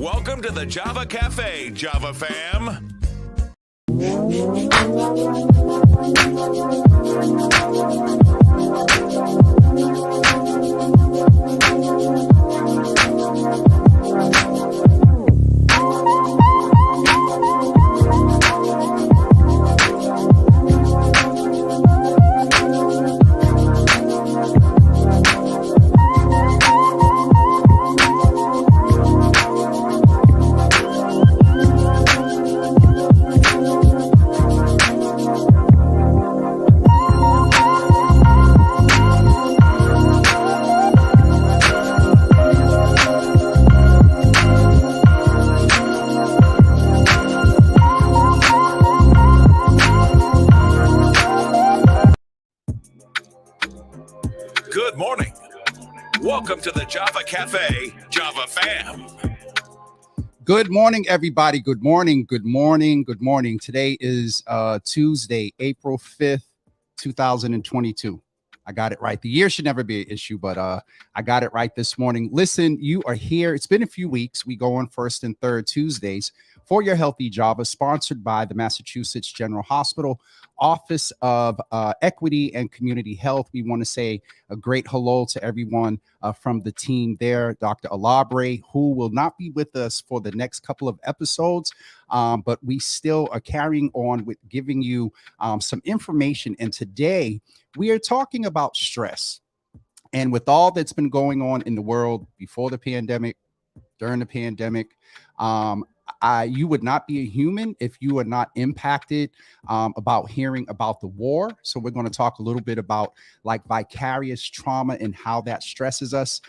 Welcome to the Java Cafe, Java fam. Good morning. Welcome to the Java Cafe, Java fam. Good morning, everybody. Good morning. Good morning. Good morning. Today is Tuesday, April 5th, 2022. I got it right. The year should never be an issue, but I got it right this morning. Listen, you are here. It's been a few weeks. We go on first and third Tuesdays for Your Healthy Java, sponsored by the Massachusetts General Hospital Office of Equity and Community Health. We want to say a great hello to everyone from the team there. Dr. Alabre, who will not be with us for the next couple of episodes, but we still are carrying on with giving you some information. And today we are talking about stress. And with all that's been going on in the world before the pandemic, during the pandemic, you would not be a human if you are not impacted about hearing about the war. So we're going to talk a little bit about like vicarious trauma and how that stresses us.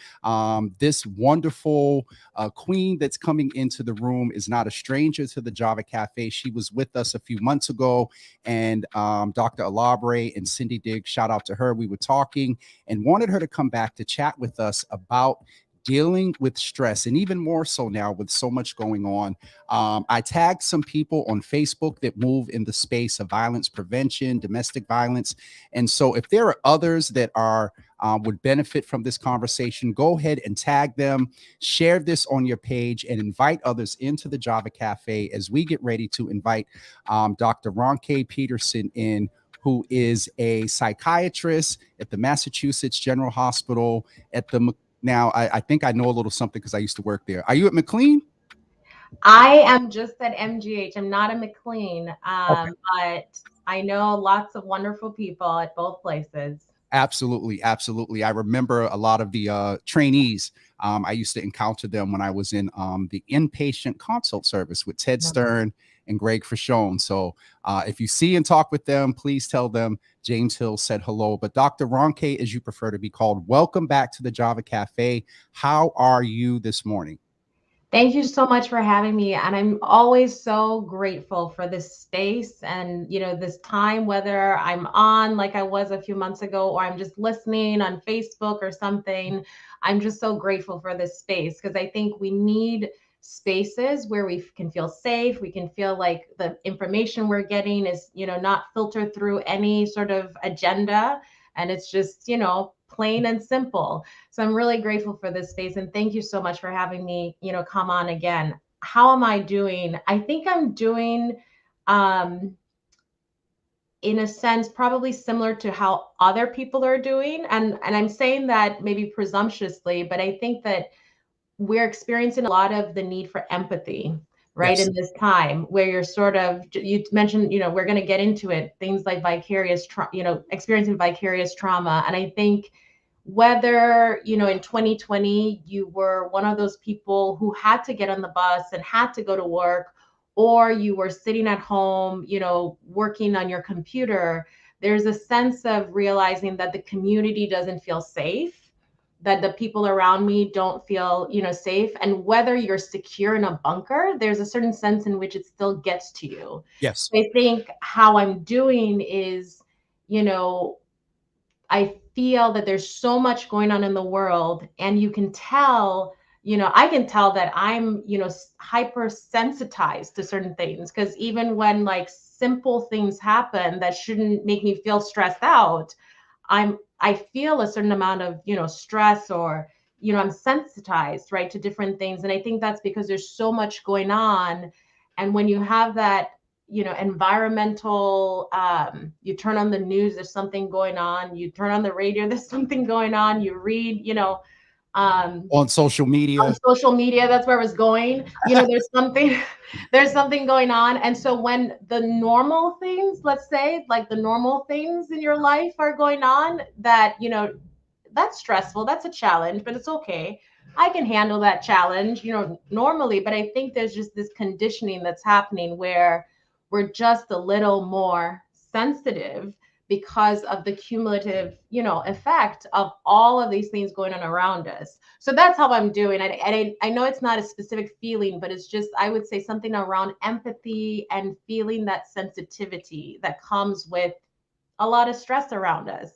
This wonderful queen that's coming into the room is not a stranger to the Java Cafe. She was with us a few months ago, and Dr. Alabre and Cindy Diggs, shout out to her. We were talking and wanted her to come back to chat with us about dealing with stress, and even more so now with so much going on. I tagged some people on Facebook that move in the space of violence prevention, domestic violence. And so if there are others that are would benefit from this conversation, go ahead and tag them, share this on your page, and invite others into the Java Cafe as we get ready to invite Dr. Ronke Peterson in, who is a psychiatrist at the Massachusetts General Hospital at the Now, I think I know a little something because I used to work there. Are you at McLean? I am just at MGH. I'm not at McLean, Okay. but I know lots of wonderful people at both places. Absolutely. Absolutely. I remember a lot of the trainees. I used to encounter them when I was in the inpatient consult service with Ted Stern and Greg Frachon. So if you see and talk with them, please tell them James Hill said hello. But Dr. Ronke, as you prefer to be called, welcome back to the Java Cafe. How are you this morning? Thank you so much for having me. And I'm always so grateful for this space and, this time, whether I'm on like I was a few months ago, or I'm just listening on Facebook or something. I'm just so grateful for this space because I think we need spaces where we can feel safe. We can feel like the information we're getting is, not filtered through any sort of agenda. And it's just, plain and simple. So I'm really grateful for this space. And thank you so much for having me, come on again. How am I doing? I think I'm doing, in a sense, probably similar to how other people are doing. And I'm saying that maybe presumptuously, but I think that we're experiencing a lot of the need for empathy, right? Yes. In this time where you mentioned, we're going to get into it, things like experiencing vicarious trauma. And I think whether, in 2020, you were one of those people who had to get on the bus and had to go to work, or you were sitting at home, working on your computer, there's a sense of realizing that the community doesn't feel safe, that the people around me don't feel, safe. And whether you're secure in a bunker, there's a certain sense in which it still gets to you. Yes. I think how I'm doing is, I feel that there's so much going on in the world, and you can tell, I can tell that I'm, hypersensitized to certain things, because even when like simple things happen that shouldn't make me feel stressed out, I feel a certain amount of, stress or, I'm sensitized, right, to different things. And I think that's because there's so much going on. And when you have that, environmental, you turn on the news, there's something going on. You turn on the radio, there's something going on. You read, On social media. that's where I was going. There's something, there's something going on. And so when the normal things, let's say, like the normal things in your life are going on, that, that's stressful, that's a challenge, but it's okay. I can handle that challenge, normally. But I think there's just this conditioning that's happening where we're just a little more sensitive because of the cumulative, effect of all of these things going on around us. So that's how I'm doing. I know it's not a specific feeling, but it's just, I would say, something around empathy and feeling that sensitivity that comes with a lot of stress around us.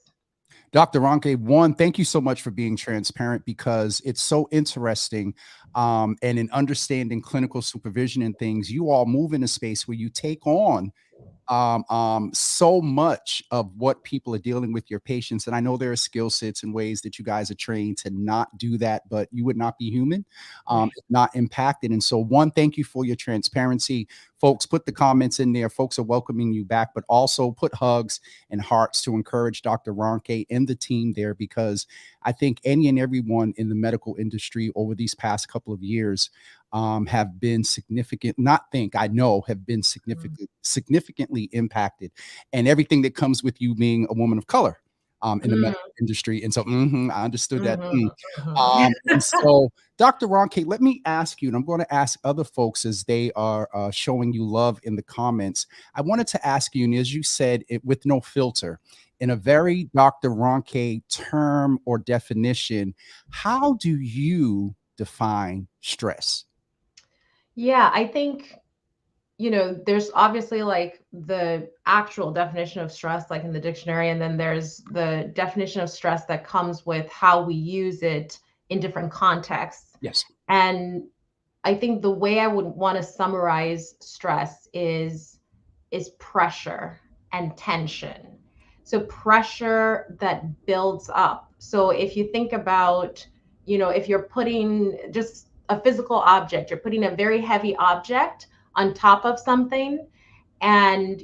Dr. Ronke, one, thank you so much for being transparent, because it's so interesting. And in understanding clinical supervision and things, you all move in a space where you take on so much of what people are dealing with your patients. And I know there are skill sets and ways that you guys are trained to not do that, but you would not be human if not impacted. And so, one, thank you for your transparency. Folks, put the comments in there. Folks are welcoming you back, but also put hugs and hearts to encourage Dr. Ronke and the team there, because I think any and everyone in the medical industry over these past couple of years have been significant, I know have been significantly impacted, and everything that comes with you being a woman of color in the medical industry. And so I understood that. And so, Dr. Ronke, let me ask you, and I'm going to ask other folks as they are showing you love in the comments. I wanted to ask you, and as you said, with no filter, in a very Dr. Ronke term or definition, how do you define stress? Yeah, I think, there's obviously like the actual definition of stress, like in the dictionary, and then there's the definition of stress that comes with how we use it in different contexts. Yes. And I think the way I would want to summarize stress is pressure and tension. So pressure that builds up. So if you think about, if you're putting just a physical object, you're putting a very heavy object on top of something, and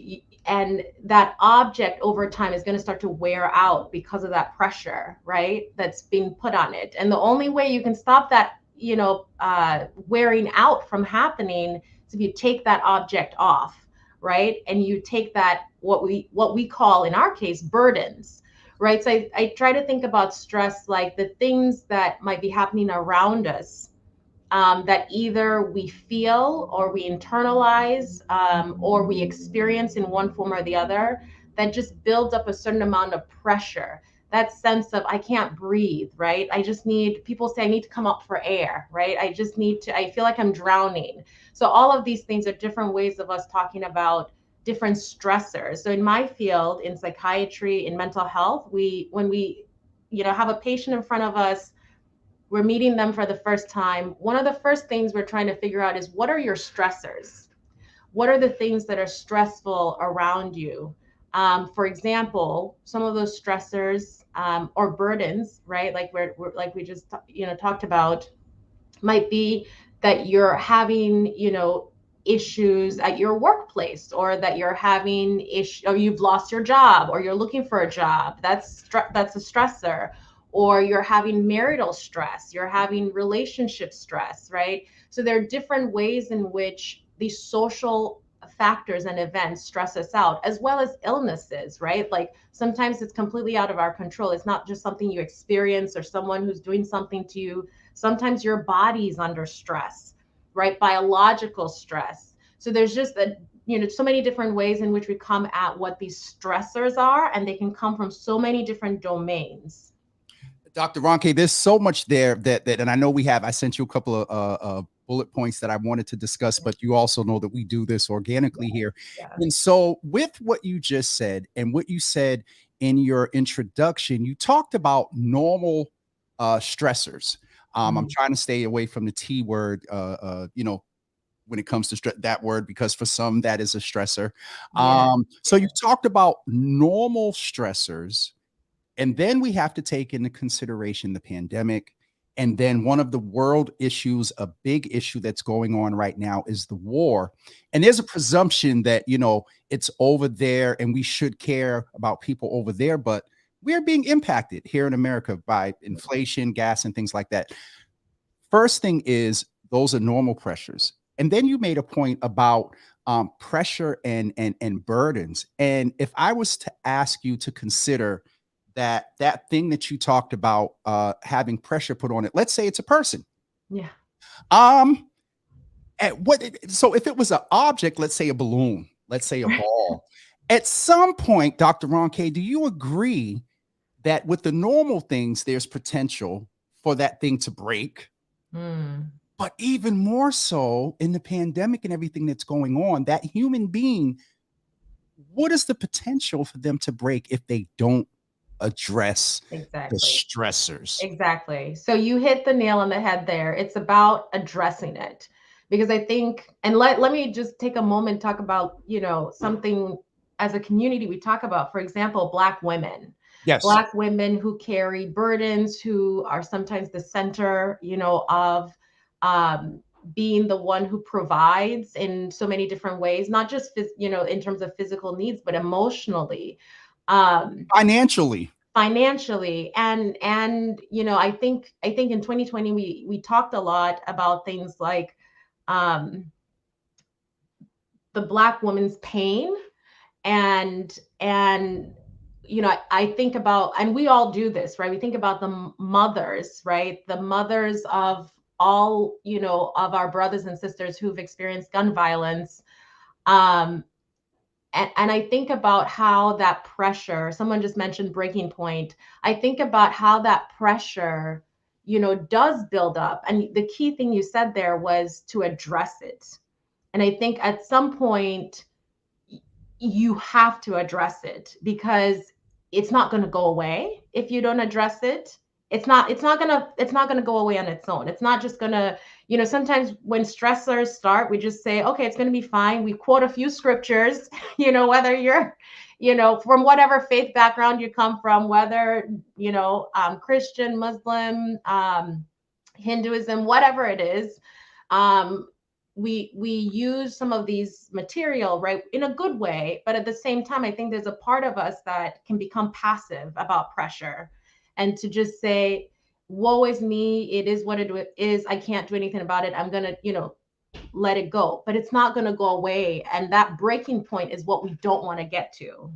that object over time is going to start to wear out because of that pressure, right, that's being put on it. And the only way you can stop that, wearing out from happening is if you take that object off, right, and you take that, what we call in our case burdens, right. So I try to think about stress like the things that might be happening around us, that either we feel or we internalize, or we experience in one form or the other, that just builds up a certain amount of pressure. That sense of, I can't breathe, right? People say I need to come up for air, right? I feel like I'm drowning. So all of these things are different ways of us talking about different stressors. So in my field, in psychiatry, in mental health, when we have a patient in front of us, we're meeting them for the first time. One of the first things we're trying to figure out is, what are your stressors? What are the things that are stressful around you? For example, some of those stressors, or burdens, right? Like like we just talked about, might be that you're having issues at your workplace, or that you're having or you've lost your job, or you're looking for a job. That's a stressor. Or you're having marital stress, you're having relationship stress, right? So there are different ways in which these social factors and events stress us out, as well as illnesses, right? Like sometimes it's completely out of our control. It's not just something you experience or someone who's doing something to you. Sometimes your body's under stress, right? Biological stress. So there's just so many different ways in which we come at what these stressors are, and they can come from so many different domains. Dr. Ronke, there's so much there and I know I sent you a couple of bullet points that I wanted to discuss, but you also know that we do this organically here. Yeah. And so with what you just said and what you said in your introduction, you talked about normal stressors. I'm trying to stay away from the T word, when it comes to that word, because for some that is a stressor. So you talked about normal stressors. And then we have to take into consideration the pandemic And then one of the world issues, a big issue that's going on right now is the war. And there's a presumption that, it's over there and we should care about people over there, but we're being impacted here in America by inflation, gas, and things like that. First thing is those are normal pressures. And then you made a point about pressure and burdens. And if I was to ask you to consider that thing that you talked about, having pressure put on it, let's say it's a person. Yeah. Um, so if it was an object, let's say a balloon, let's say a ball, at some point, Dr. Ronke, do you agree that with the normal things, there's potential for that thing to break? But even more so in the pandemic and everything that's going on, that human being, what is the potential for them to break if they don't address the Exactly. stressors? Exactly. So you hit the nail on the head there. It's about addressing it. Because I think, and let me just take a moment, talk about, something as a community we talk about, for example, Black women. Yes. Black women who carry burdens, who are sometimes the center, of being the one who provides in so many different ways, not just, in terms of physical needs, but emotionally. Financially. And I think in 2020 we talked a lot about things like the Black woman's pain, and I think about, and we all do this, right? We think about the mothers, right? The mothers of all, of our brothers and sisters who've experienced gun violence. And I think about how that pressure, someone just mentioned breaking point. I think about how that pressure, does build up. And the key thing you said there was to address it. And I think at some point, you have to address it, because it's not going to go away if you don't address it. It's not going to go away on its own. It's not just going to, sometimes when stressors start, we just say, okay, it's going to be fine. We quote a few scriptures, whether you're, from whatever faith background you come from, whether, Christian, Muslim, Hinduism, whatever it is. We use some of these material, right, in a good way, but at the same time, I think there's a part of us that can become passive about pressure, and to just say, woe is me, it is what it is, I can't do anything about it, I'm gonna let it go. But it's not gonna go away, and that breaking point is what we don't want to get to.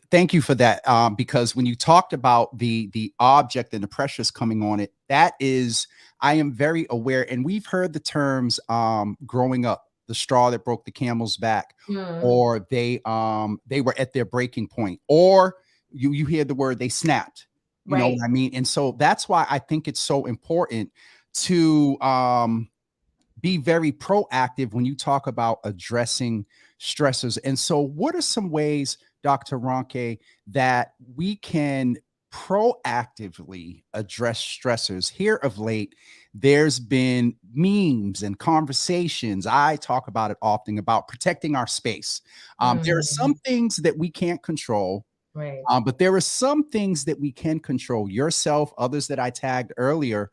Thank you for that. Because when you talked about the object and the pressures coming on it, that is, I am very aware, and we've heard the terms growing up, the straw that broke the camel's back, or they were at their breaking point, or you hear the word they snapped. You know what I mean? And so that's why I think it's so important to be very proactive when you talk about addressing stressors. And so what are some ways, Dr. Ronke, that we can proactively address stressors? Here of late, there's been memes and conversations. I talk about it often about protecting our space. There are some things that we can't control. Right. But there are some things that we can control. Yourself, others that I tagged earlier.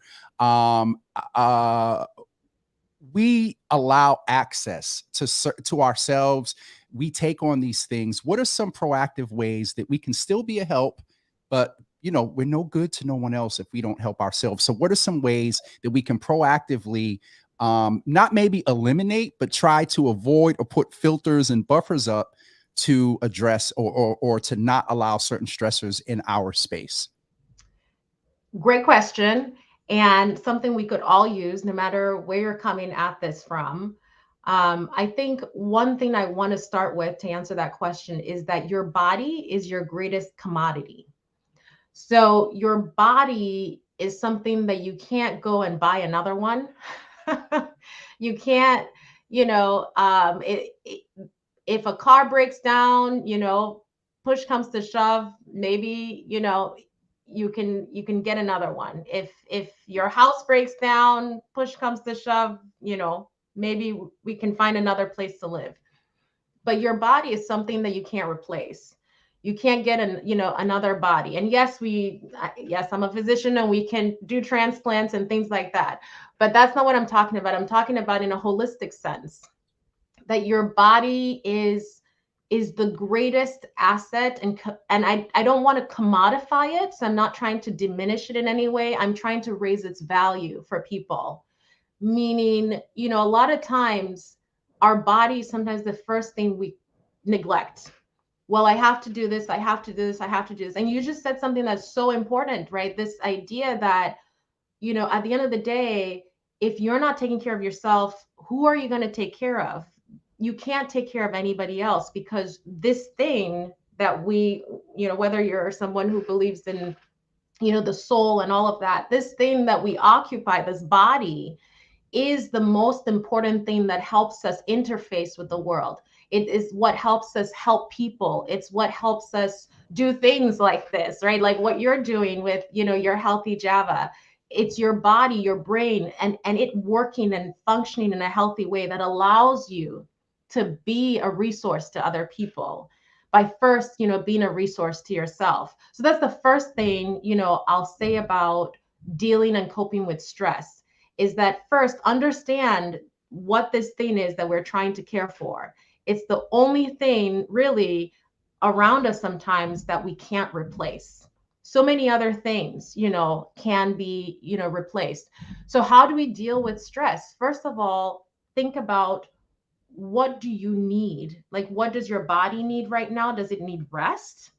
We allow access to ourselves. We take on these things. What are some proactive ways that we can still be a help, but we're no good to no one else if we don't help ourselves? So what are some ways that we can proactively, not maybe eliminate, but try to avoid or put filters and buffers up to address or to not allow certain stressors in our space? Great question, and something we could all use no matter where you're coming at this from. I think one thing I want to start with to answer that question is that your body is your greatest commodity. So your body is something that you can't go and buy another one. You can't, if a car breaks down, push comes to shove, maybe, you can get another one. If your house breaks down, push comes to shove, maybe we can find another place to live. But your body is something that you can't replace. You can't get another body. And yes, yes, I'm a physician and we can do transplants and things like that. But that's not what I'm talking about. I'm talking about in a holistic sense, that your body is the greatest asset. And I don't want to commodify it. So I'm not trying to diminish it in any way. I'm trying to raise its value for people. Meaning, a lot of times our body is sometimes the first thing we neglect. Well, I have to do this, I have to do this, I have to do this. And you just said something that's so important, right? This idea that, at the end of the day, if you're not taking care of yourself, who are you going to take care of? You can't take care of anybody else, because this thing that we, whether you're someone who believes in, the soul and all of that, this thing that we occupy, this body, is the most important thing that helps us interface with the world. It is what helps us help people. It's what helps us do things like this, right? Like what you're doing with, your healthy Java. It's your body, your brain, and it working and functioning in a healthy way that allows you to be a resource to other people by first, being a resource to yourself. So that's the first thing, I'll say about dealing and coping with stress, is that first understand what this thing is that we're trying to care for. It's the only thing really around us sometimes that we can't replace. So many other things, can be, replaced. So how do we deal with stress? First of all, think about, what do you need? Like, what does your body need right now? Does it need rest?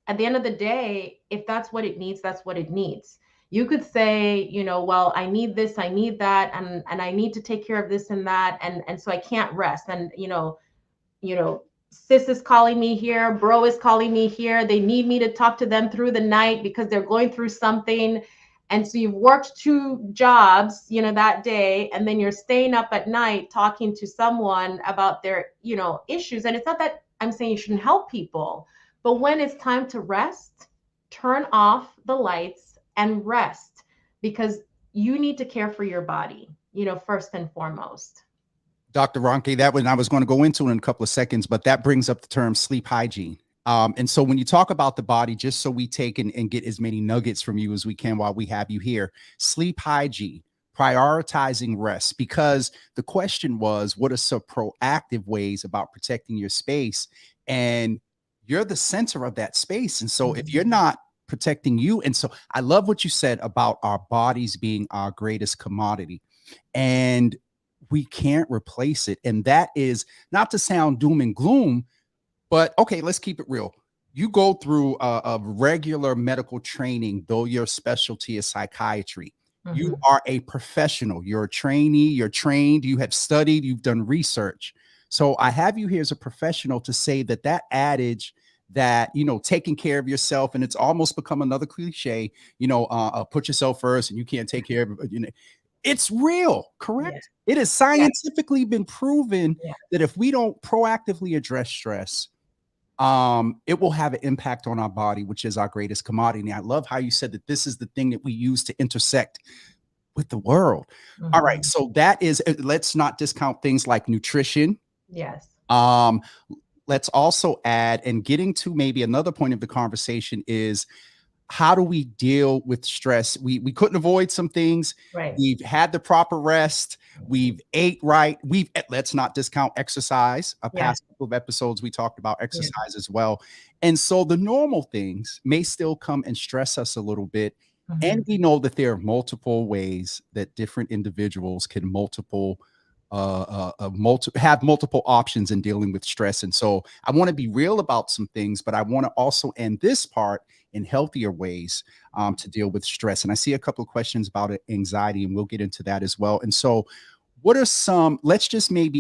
At the end of the day, if that's what it needs, that's what it needs. You could say, well, I need this, I need that, and I need to take care of this and that, and so I can't rest. And sis is calling me here, bro is calling me here. They need me to talk to them through the night because they're going through something. And so you've worked 2 jobs, that day, and then you're staying up at night talking to someone about their, issues. And it's not that I'm saying you shouldn't help people, but when it's time to rest, turn off the lights and rest, because you need to care for your body, first and foremost. Dr. Ronke, that one I was going to go into in a couple of seconds, but that brings up the term sleep hygiene. And so when you talk about the body, just so we take and get as many nuggets from you as we can while we have you here, sleep hygiene, prioritizing rest, because the question was, what are some proactive ways about protecting your space? And you're the center of that space. And so if you're not protecting you, and so I love what you said about our bodies being our greatest commodity, and we can't replace it. And that is not to sound doom and gloom, but okay, let's keep it real. You go through a regular medical training, though your specialty is psychiatry. You are a professional. You're a trainee. You're trained. You have studied. You've done research. So I have you here as a professional to say that that adage that, taking care of yourself, and it's almost become another cliche, put yourself first and you can't take care of it. It's real, correct? Yeah. It has scientifically been proven that if we don't proactively address stress, it will have an impact on our body, which is our greatest commodity. And I love how you said that this is the thing that we use to intersect with the world. All right. So that is, let's not discount things like nutrition. Yes. Let's also add, and getting to maybe another point of the conversation is, how do we deal with stress? We couldn't avoid some things. Right. We've had the proper rest. We've ate right. Let's not discount exercise. A past couple of episodes, we talked about exercise as well. And so the normal things may still come and stress us a little bit. And we know that there are multiple ways that different individuals can have multiple options in dealing with stress. And so I want to be real about some things, but I want to also end this part in healthier ways to deal with stress. And I see a couple of questions about anxiety, and we'll get into that as well. And so what are some,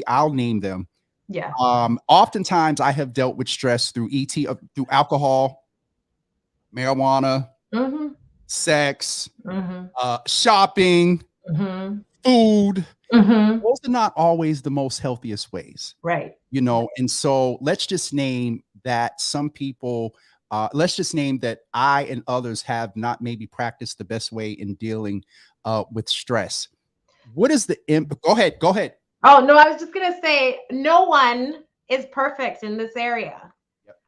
I'll name them. Yeah. Oftentimes I have dealt with stress through through alcohol, marijuana, sex, shopping, food. Those are not always the most healthiest ways. Right. And so let's just name that some people, let's just name that I and others have not maybe practiced the best way in dealing with stress. What is the Go ahead. Oh, no, I was just going to say, no one is perfect in this area.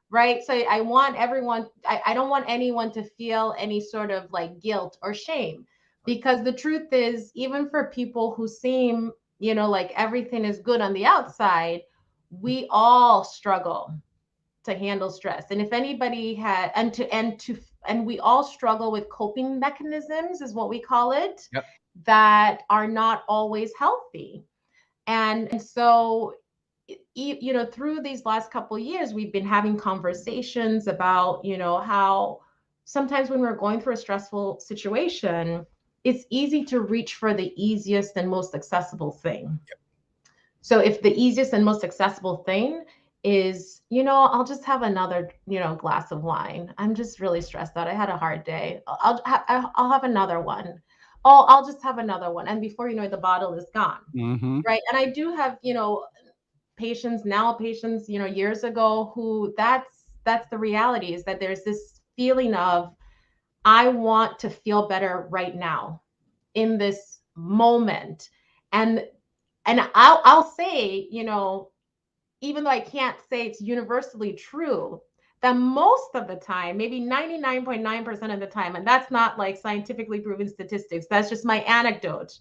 right? So I want everyone, I don't want anyone to feel any sort of like guilt or shame, because the truth is, even for people who seem, like everything is good on the outside, we all struggle to handle stress. And if anybody had, and we all struggle with coping mechanisms, is what we call it, Yep. that are not always healthy. And so, through these last couple of years, we've been having conversations about, how sometimes when we're going through a stressful situation, it's easy to reach for the easiest and most accessible thing. So if the easiest and most accessible thing is, I'll just have another, glass of wine. I'm just really stressed out. I had a hard day. I'll have another one. Oh, I'll just have another one. And before you know it, the bottle is gone. Mm-hmm. Right. And I do have, patients, years ago, who that's the reality, is that there's this feeling of, I want to feel better right now in this moment. And I'll say, even though I can't say it's universally true, that most of the time, maybe 99.9% of the time, and that's not like scientifically proven statistics, that's just my anecdote.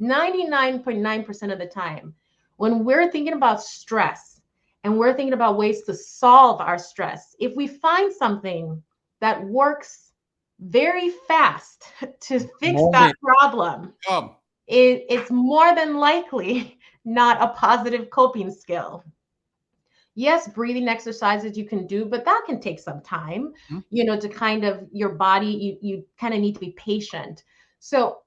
99.9% of the time, when we're thinking about stress and we're thinking about ways to solve our stress, if we find something that works very fast to fix that Moment. problem, it's more than likely not a positive coping skill. Yes, breathing exercises you can do, but that can take some time, to kind of your body, you kind of need to be patient. So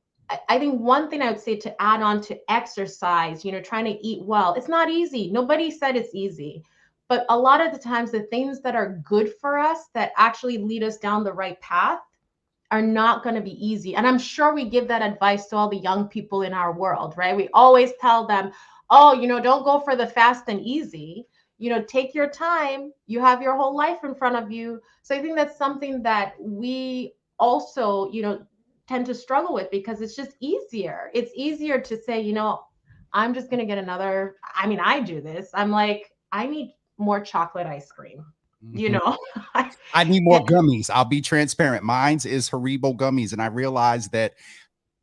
I think one thing I would say to add on to exercise, trying to eat well, it's not easy. Nobody said it's easy. But a lot of the times, the things that are good for us, that actually lead us down the right path, are not going to be easy. And I'm sure we give that advice to all the young people in our world, right? We always tell them, oh, don't go for the fast and easy. Take your time. You have your whole life in front of you. So I think that's something that we also, tend to struggle with, because it's just easier. It's easier to say, I'm just going to get another. I mean, I do this. I'm like, I need more chocolate ice cream. Mm-hmm. I need more gummies. I'll be transparent. Mine's is Haribo gummies. And I realized that,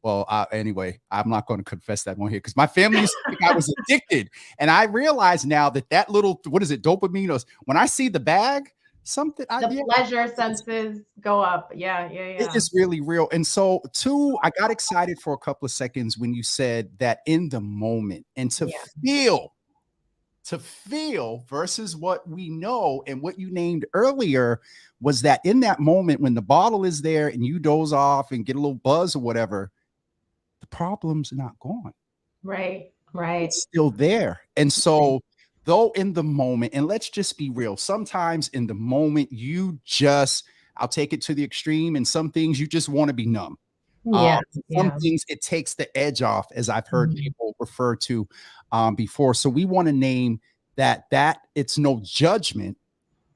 well, anyway, I'm not going to confess that one here, because my family used to think I was addicted. And I realize now that little, what is it, dopamine, or when I see the bag, something, the pleasure senses go up. Yeah. it's really real. And so, too, I got excited for a couple of seconds when you said that in the moment, and to feel versus what we know, and what you named earlier was that in that moment when the bottle is there and you doze off and get a little buzz or whatever, the problem's not gone. Right. It's still there. And so, though, in the moment, and let's just be real, sometimes in the moment, I'll take it to the extreme, and some things you just want to be numb. Some things it takes the edge off, as I've heard people refer to before. So we want to name that it's no judgment,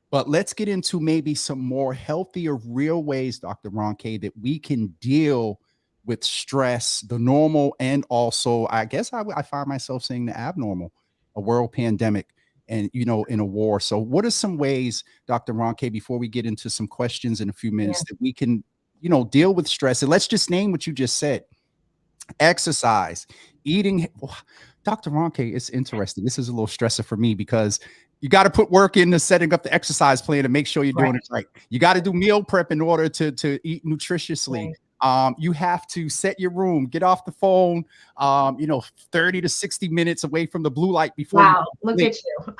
but let's get into maybe some more healthier, real ways, Dr. Ronke, that we can deal with stress, the normal, and also, I guess I find myself saying the abnormal, a world pandemic, and in a war. So what are some ways, Dr. Ronke, before we get into some questions in a few minutes, that we can deal with stress? And let's just name what you just said: exercise, eating. Dr. Ronke, it's interesting. This is a little stressor for me, because you got to put work into setting up the exercise plan and make sure you're doing it right. You got to do meal prep in order to eat nutritiously. You have to set your room, get off the phone, 30 to 60 minutes away from the blue light before. Wow, look at you.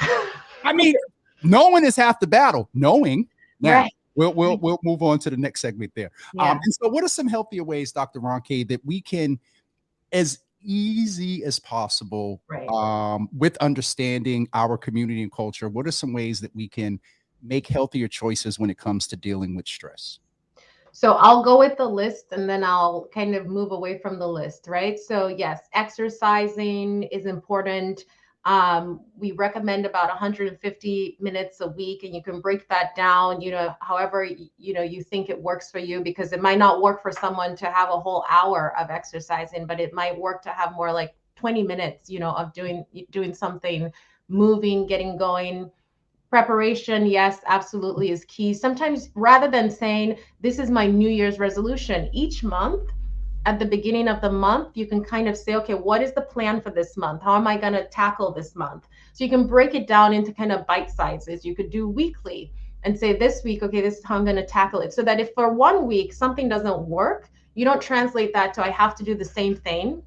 I mean, knowing is half the battle. Knowing. Now, we'll move on to the next segment there. And so what are some healthier ways, Dr. Ronke, that we can, as easy as possible, with understanding our community and culture, what are some ways that we can make healthier choices when it comes to dealing with stress? So I'll go with the list, and then I'll kind of move away from the list, right? So yes, exercising is important. We recommend about 150 minutes a week, and you can break that down, however, you think it works for you, because it might not work for someone to have a whole hour of exercising, but it might work to have more like 20 minutes, of doing something, moving, getting going. Preparation, yes, absolutely is key. Sometimes rather than saying, this is my New Year's resolution, each month, at the beginning of the month, you can kind of say, okay, what is the plan for this month? How am I going to tackle this month? So you can break it down into kind of bite sizes. You could do weekly and say this week, okay, this is how I'm going to tackle it. So that if for 1 week something doesn't work, you don't translate that to I have to do the same thing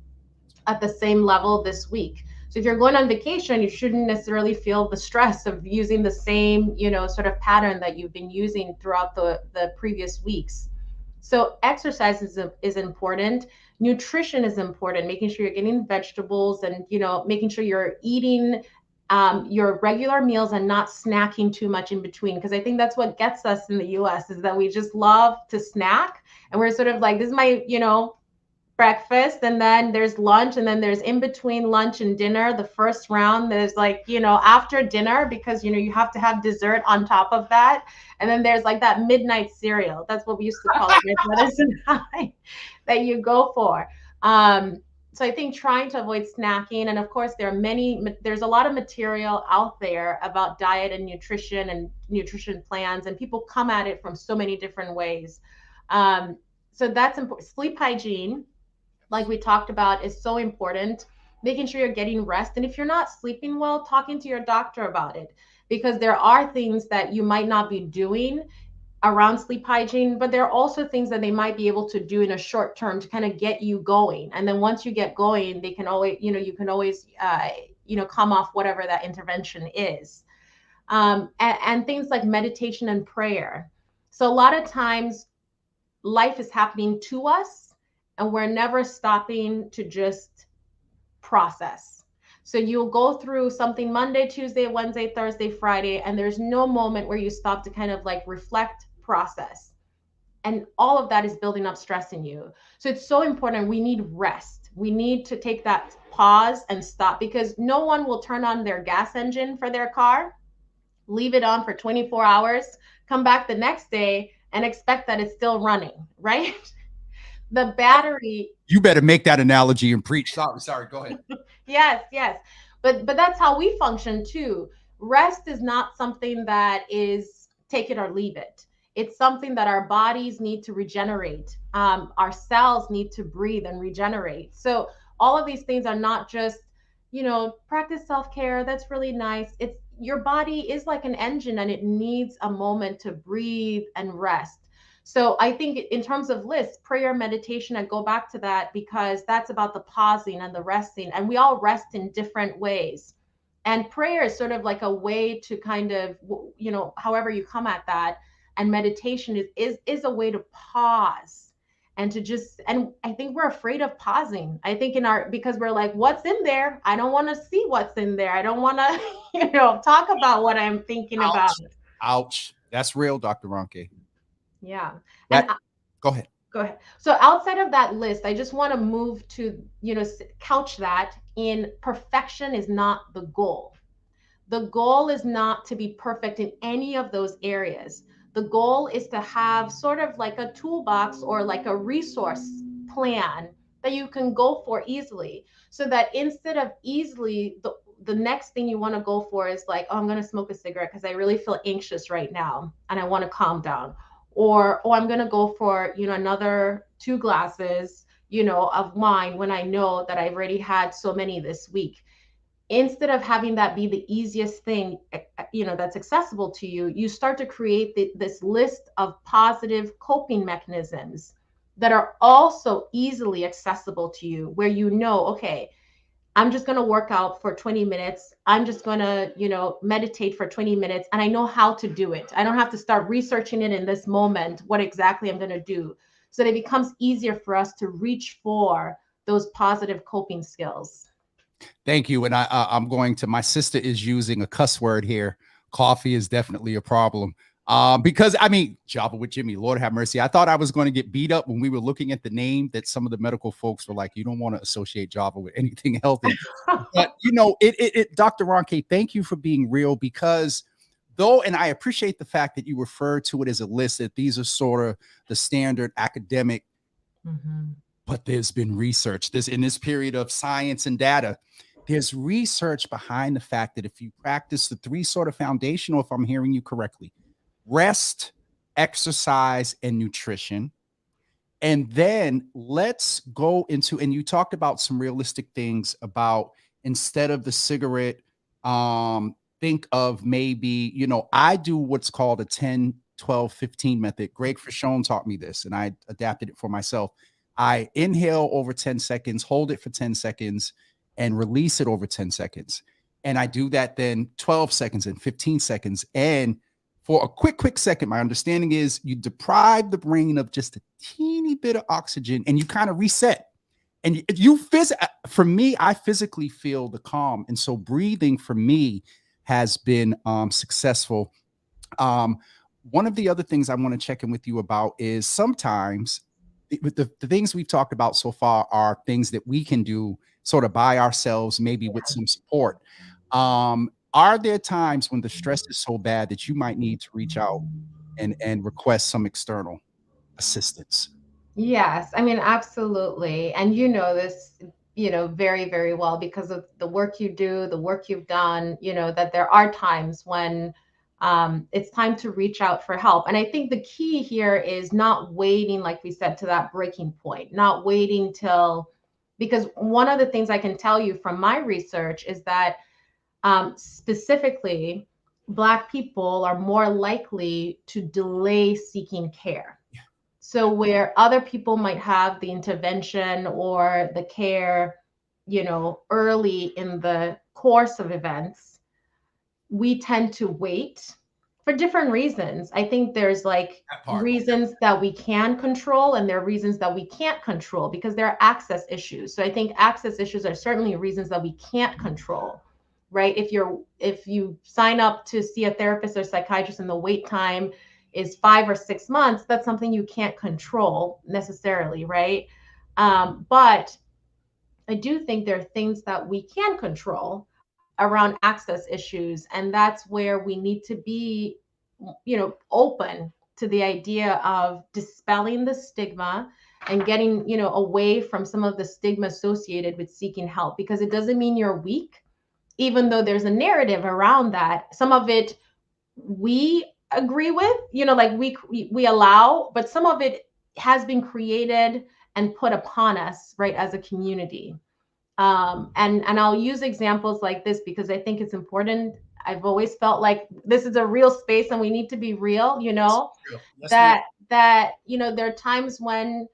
at the same level this week. So if you're going on vacation, you shouldn't necessarily feel the stress of using the same, sort of pattern that you've been using throughout the previous weeks. So exercise is important. Nutrition is important, making sure you're getting vegetables and, making sure you're eating your regular meals and not snacking too much in between. Because I think that's what gets us in the US is that we just love to snack. And we're sort of like, this is my, breakfast, and then there's lunch, and then there's in between lunch and dinner, the first round, there's like, after dinner, because you have to have dessert on top of that, and then there's like that midnight cereal. That's what we used to call it, my brothers and I, that you go for. So I think trying to avoid snacking, and of course there's a lot of material out there about diet and nutrition plans, and people come at it from so many different ways. So that's important. Sleep hygiene, like we talked about, is so important. Making sure you're getting rest. And if you're not sleeping well, talking to your doctor about it, because there are things that you might not be doing around sleep hygiene, but there are also things that they might be able to do in a short term to kind of get you going. And then once you get going, they can always, you can always, come off whatever that intervention is. And things like meditation and prayer. So a lot of times life is happening to us, and we're never stopping to just process. So you'll go through something Monday, Tuesday, Wednesday, Thursday, Friday, and there's no moment where you stop to kind of like reflect, process. And all of that is building up stress in you. So it's so important. We need rest. We need to take that pause and stop, because no one will turn on their gas engine for their car, leave it on for 24 hours, come back the next day and expect that it's still running, right? The battery. You better make that analogy and preach. Sorry, go ahead. Yes. But that's how we function too. Rest is not something that is take it or leave it. It's something that our bodies need to regenerate. Our cells need to breathe and regenerate. So all of these things are not just, practice self-care. That's really nice. It's your body is like an engine, and it needs a moment to breathe and rest. So I think in terms of lists, prayer, meditation, I go back to that because that's about the pausing and the resting. And we all rest in different ways. And prayer is sort of like a way to kind of, however you come at that. And meditation is a way to pause and to just, and I think we're afraid of pausing. I think because we're like, what's in there? I don't want to see what's in there. I don't want to, talk about what I'm thinking about. Ouch. That's real, Dr. Ronke. Yeah. Go ahead. Go ahead. So outside of that list, I just want to move to, couch that in perfection is not the goal. The goal is not to be perfect in any of those areas. The goal is to have sort of like a toolbox or like a resource plan that you can go for easily, so that instead of easily, the next thing you want to go for is like, oh, I'm going to smoke a cigarette because I really feel anxious right now and I want to calm down. Or, oh, I'm going to go for, another 2 glasses, of wine when I know that I've already had so many this week. Instead of having that be the easiest thing, that's accessible to you, you start to create this list of positive coping mechanisms that are also easily accessible to you, where okay, I'm just going to work out for 20 minutes. I'm just going to, meditate for 20 minutes. And I know how to do it. I don't have to start researching it in this moment, what exactly I'm going to do. So that it becomes easier for us to reach for those positive coping skills. Thank you. And I'm going to, my sister is using a cuss word here. Coffee is definitely a problem. Because I mean, Java with Jimmy, Lord have mercy. I thought I was going to get beat up when we were looking at the name, that some of the medical folks were like, you don't want to associate Java with anything healthy. But Dr. Ronke, thank you for being real, because though, and I appreciate the fact that you refer to it as a list, that these are sort of the standard academic, but there's been research in this period of science and data. there's research behind the fact that if you practice the three sort of foundational, if I'm hearing you correctly, rest, exercise, and nutrition. And then let's go into, and you talked about some realistic things about instead of the cigarette, think of maybe, I do what's called a 10, 12, 15 method. Greg Frachon taught me this, and I adapted it for myself. I inhale over 10 seconds, hold it for 10 seconds, and release it over 10 seconds. And I do that then 12 seconds and 15 seconds. And for a quick second, my understanding is you deprive the brain of just a teeny bit of oxygen and you kind of reset. And for me, I physically feel the calm. And so breathing for me has been successful. One of the other things I want to check in with you about is sometimes the things we've talked about so far are things that we can do sort of by ourselves, maybe with some support. Are there times when the stress is so bad that you might need to reach out and request some external assistance? Yes, I mean, absolutely. And you know this, very, very well because of the work you do, the work you've done, that there are times when it's time to reach out for help. And I think the key here is not waiting, like we said, to that breaking point, not waiting because one of the things I can tell you from my research is that specifically, Black people are more likely to delay seeking care. Yeah. So where other people might have the intervention or the care, early in the course of events, we tend to wait for different reasons. I think there's like reasons that we can control and there are reasons that we can't control because there are access issues. So I think access issues are certainly reasons that we can't control, right? If you sign up to see a therapist or psychiatrist and the wait time is 5 or 6 months, that's something you can't control necessarily, right? But I do think there are things that we can control around access issues, and that's where we need to be, open to the idea of dispelling the stigma and getting, away from some of the stigma associated with seeking help, because it doesn't mean you're weak, even though there's a narrative around that. Some of it we agree with, like we allow, but some of it has been created and put upon us, right, as a community. And I'll use examples like this because I think it's important. I've always felt like this is a real space and we need to be real, that there are times when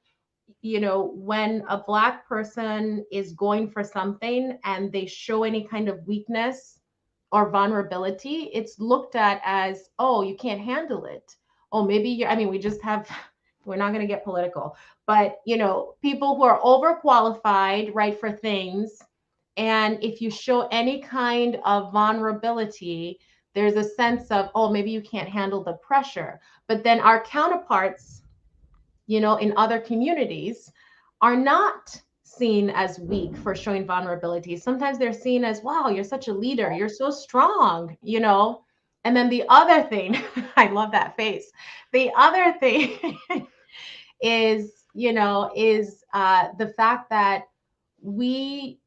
when a Black person is going for something and they show any kind of weakness or vulnerability, it's looked at as, oh, you can't handle it. Oh, maybe we just have, we're not going to get political, but people who are overqualified, right, for things. And if you show any kind of vulnerability, there's a sense of, oh, maybe you can't handle the pressure. But then our counterparts, in other communities are not seen as weak for showing vulnerability. Sometimes they're seen as, wow, you're such a leader, you're so strong, And then the other thing, I love that face. The other thing is, the fact that we,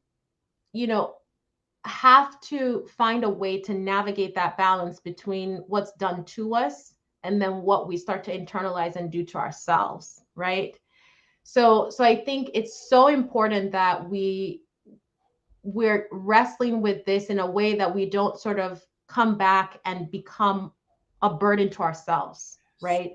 have to find a way to navigate that balance between what's done to us and then what we start to internalize and do to ourselves, right? So I think it's so important that we're wrestling with this in a way that we don't sort of come back and become a burden to ourselves, right?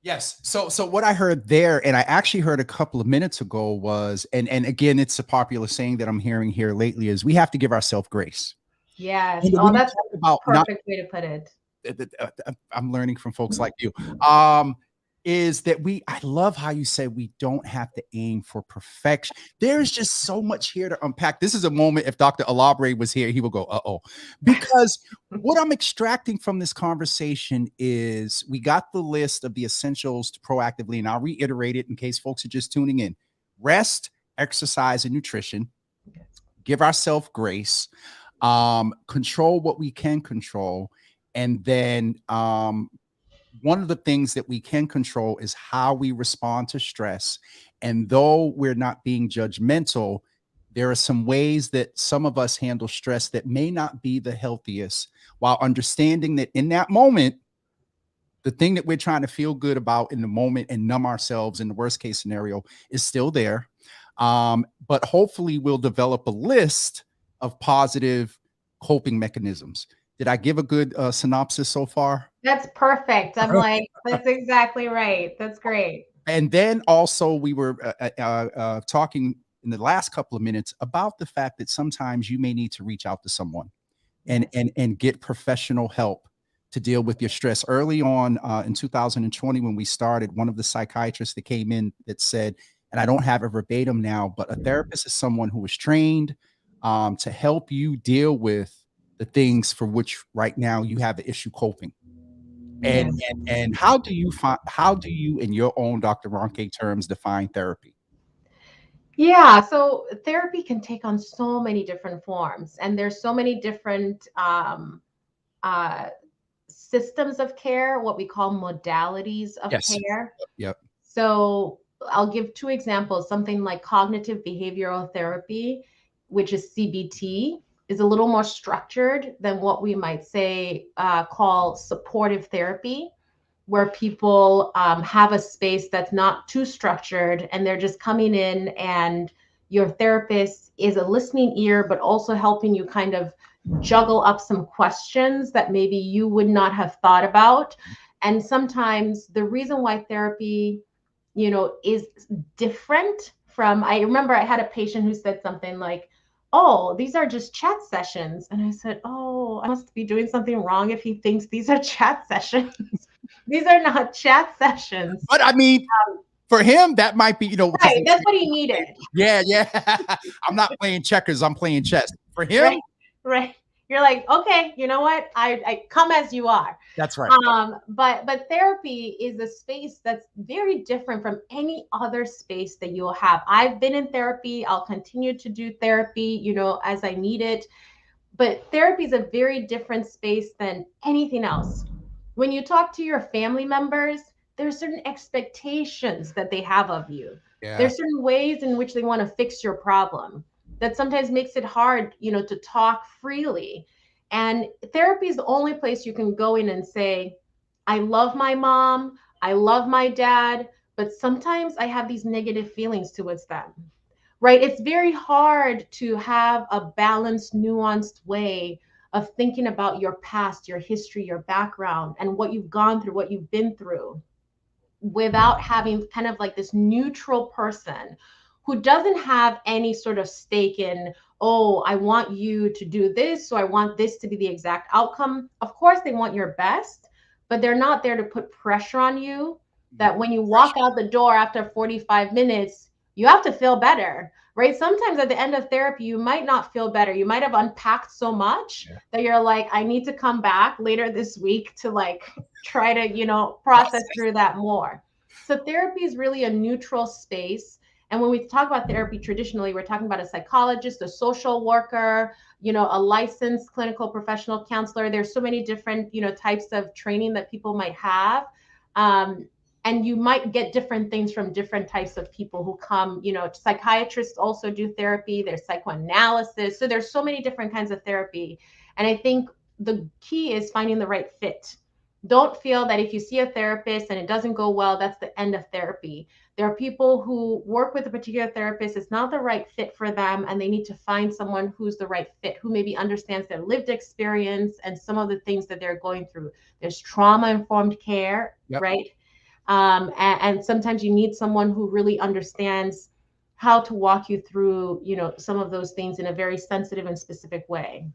Yes. So what I heard there, and I actually heard a couple of minutes ago was, and again, it's a popular saying that I'm hearing here lately, is we have to give ourselves grace. Yes. And Oh, that's a about perfect way to put it. I'm learning from folks like you. Is that I love how you say we don't have to aim for perfection. There's just so much here to unpack. This is a moment, if Dr. Alabre was here, he will go, uh-oh. Because what I'm extracting from this conversation is we got the list of the essentials to proactively, and I'll reiterate it in case folks are just tuning in: rest, exercise, and nutrition. Give ourselves grace, control what we can control, and then one of the things that we can control is how we respond to stress. And though we're not being judgmental, there are some ways that some of us handle stress that may not be the healthiest, while understanding that in that moment, the thing that we're trying to feel good about in the moment and numb ourselves in the worst case scenario is still there. But hopefully we'll develop a list of positive coping mechanisms. Did I give a good synopsis so far? That's perfect. I'm like, that's exactly right. That's great. And then also we were talking in the last couple of minutes about the fact that sometimes you may need to reach out to someone and get professional help to deal with your stress. Early on in 2020, when we started, one of the psychiatrists that came in that said, and I don't have a verbatim now, but a therapist is someone who is trained to help you deal with the things for which right now you have an issue coping. And how do you in your own Dr. Ronke terms define therapy? Yeah, so therapy can take on so many different forms, and there's so many different uh, systems of care, what we call modalities of Yes. care. Yep. So I'll give two examples. Something like cognitive behavioral therapy, which is CBT, is a little more structured than what we might say call supportive therapy, where people have a space that's not too structured and they're just coming in, and your therapist is a listening ear, but also helping you kind of juggle up some questions that maybe you would not have thought about. And sometimes the reason why therapy, is different from, I remember I had a patient who said something like, oh, these are just chat sessions. And I said, oh, I must be doing something wrong if he thinks these are chat sessions. These are not chat sessions. But I mean, for him, that might be, right. That's what he needed. Yeah. I'm not playing checkers. I'm playing chess. For him, right. You're like, okay, you know what? I come as you are. That's right. But therapy is a space that's very different from any other space that you'll have. I've been in therapy. I'll continue to do therapy, as I need it. But therapy is a very different space than anything else. When you talk to your family members, there's certain expectations that they have of you. Yeah. There's certain ways in which they want to fix your problem that sometimes makes it hard, to talk freely. And therapy is the only place you can go in and say, I love my mom, I love my dad, but sometimes I have these negative feelings towards them. Right? It's very hard to have a balanced, nuanced way of thinking about your past, your history, your background, and what you've gone through, what you've been through, without having kind of like this neutral person who doesn't have any sort of stake in, oh, I want you to do this, so I want this to be the exact outcome. Of course, they want your best, but they're not there to put pressure on you that when you walk out the door after 45 minutes, you have to feel better, right? Sometimes at the end of therapy, you might not feel better. You might have unpacked so much that you're like, I need to come back later this week to like try to, process through that more. So therapy is really a neutral space. And when we talk about therapy, traditionally, we're talking about a psychologist, a social worker, a licensed clinical professional counselor. There's so many different, types of training that people might have. And you might get different things from different types of people who come, psychiatrists also do therapy, there's psychoanalysis. So there's so many different kinds of therapy. And I think the key is finding the right fit. Don't feel that if you see a therapist and it doesn't go well, that's the end of therapy. There are people who work with a particular therapist, it's not the right fit for them, and they need to find someone who's the right fit, who maybe understands their lived experience and some of the things that they're going through. There's trauma-informed care, right? And sometimes you need someone who really understands how to walk you through, some of those things in a very sensitive and specific way.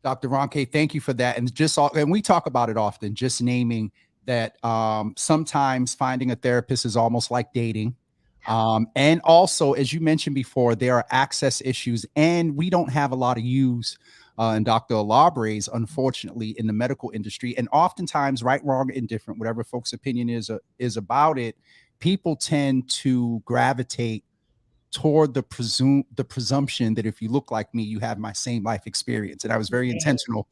Dr. Ronke, thank you for that. And we talk about it often, just naming that sometimes finding a therapist is almost like dating. And also, as you mentioned before, there are access issues, and we don't have a lot of use and Dr. Alabre's, unfortunately, in the medical industry. And oftentimes, right, wrong, indifferent, whatever folks' opinion is about it, people tend to gravitate toward the presumption that if you look like me, you have my same life experience. And I was very intentional